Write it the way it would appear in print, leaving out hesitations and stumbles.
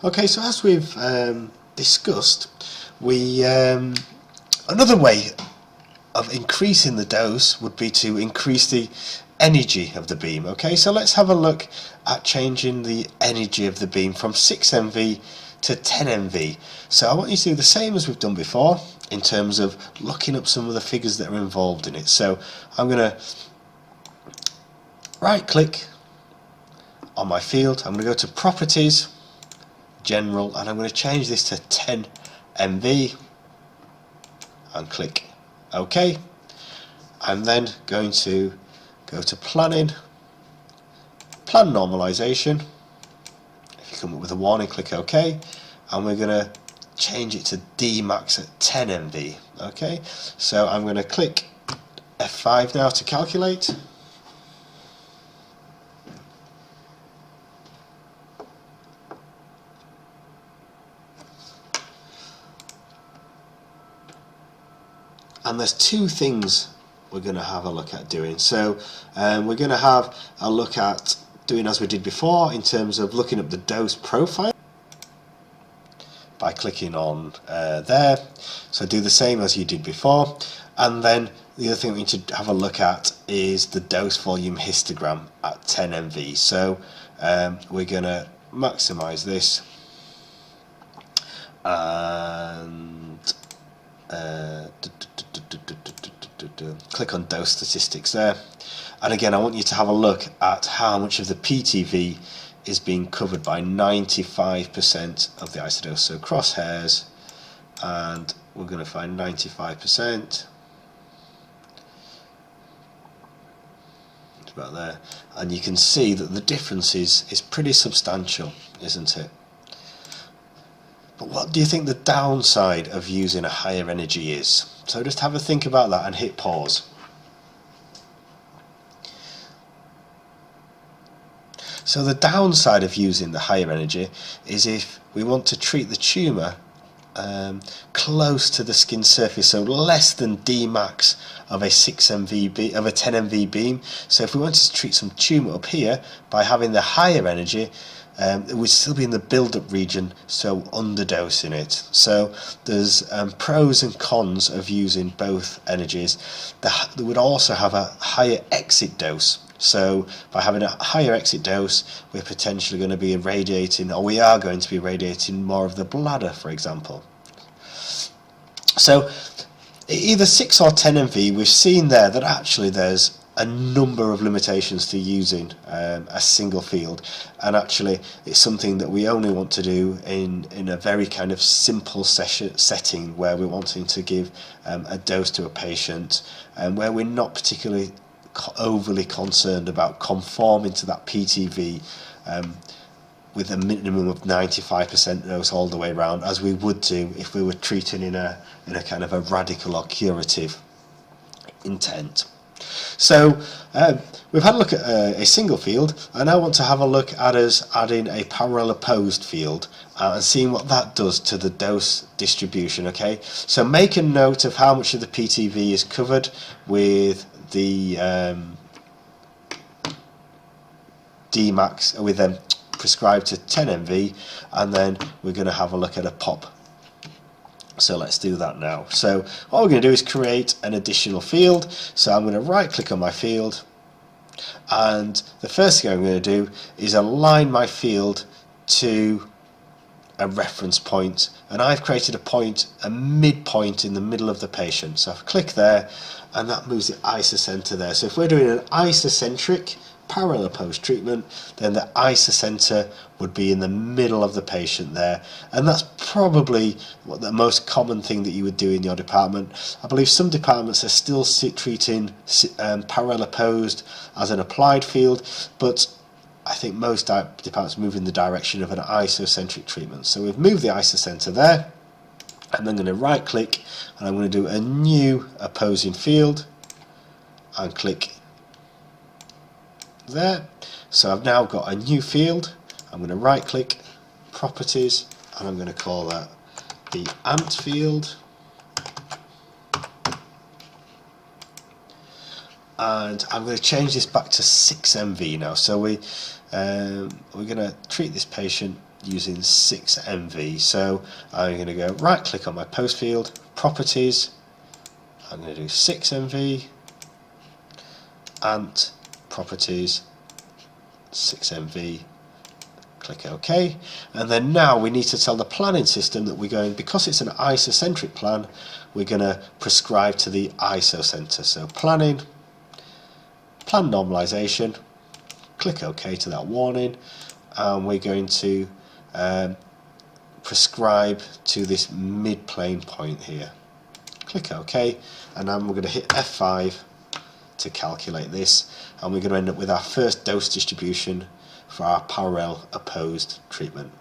Okay, so as we've discussed, we another way of increasing the dose would be to increase the energy of the beam. Okay, so let's have a look at changing the energy of the beam from 6 MV to 10 MV. So I want you to do the same as we've done before in terms of looking up some of the figures that are involved in it. So I'm going to right click on my field, I'm going to go to Properties, General, and I'm going to change this to 10 MV and click OK. I'm then going to go to Planning, Plan Normalization. If you come up with a warning, click OK, and we're going to change it to D max at 10 MV. Okay, so I'm going to click F5 now to calculate. And there's two things we're going to have a look at doing. So we're going to have a look at doing as we did before in terms of looking up the dose profile by clicking on there. So do the same as you did before. And then the other thing we need to have a look at is the dose volume histogram at 10 MV. So we're going to maximize this and click on dose statistics there, and again I want you to have a look at how much of the PTV is being covered by 95% of the isodose. So crosshairs, and we're going to find 95%. It's about there, and you can see that the difference is pretty substantial, isn't it? But what do you think the downside of using a higher energy is? So just have a think about that and hit pause. So the downside of using the higher energy is if we want to treat the tumour close to the skin surface, so less than D max of a 6 MV of a 10 MV beam. So if we wanted to treat some tumour up here by having the higher energy, it would still be in the build-up region, so underdosing it. So there's pros and cons of using both energies. They would also have a higher exit dose. So by having a higher exit dose, we're potentially going to be irradiating, or we are going to be irradiating more of the bladder, for example. So either 6 or 10 MV, we've seen there that actually there's a number of limitations to using a single field, and actually it's something that we only want to do in a very kind of simple setting where we're wanting to give a dose to a patient, and where we're not particularly overly concerned about conforming to that PTV with a minimum of 95% dose all the way around, as we would do if we were treating in a kind of a radical or curative intent. So we've had a look at a single field. I now want to have a look at us adding a parallel opposed field and seeing what that does to the dose distribution. Okay, so make a note of how much of the PTV is covered with the Dmax, with them prescribed to 10 MV, and then we're going to have a look at a pop. So let's do that now. So what we're going to do is create an additional field. So I'm going to right click on my field, and the first thing I'm going to do is align my field to a reference point, and I've created a point, a midpoint in the middle of the patient. So I click there, and that moves the isocenter there. So if we're doing an isocentric parallel opposed treatment, then the isocenter would be in the middle of the patient there, and that's probably what the most common thing that you would do in your department. I believe some departments are still treating parallel opposed as an applied field, but I think most departments move in the direction of an isocentric treatment. So we've moved the isocenter there, and I'm going to right click, and I'm going to do a new opposing field and click there. So I've now got a new field. I'm going to right click, properties, and I'm going to call that the ant field, and I'm going to change this back to 6 MV now. So we're going to treat this patient using 6 MV. So I'm going to go right click on my post field, properties, I'm going to do 6 MV, ant, properties, 6 MV, click OK, and then now we need to tell the planning system that we're going, because it's an isocentric plan, we're going to prescribe to the isocenter. So planning, plan normalization, click OK to that warning, and we're going to prescribe to this mid-plane point here. Click OK, and then we're going to hit F5 to calculate this, and we're going to end up with our first dose distribution for our parallel opposed treatment.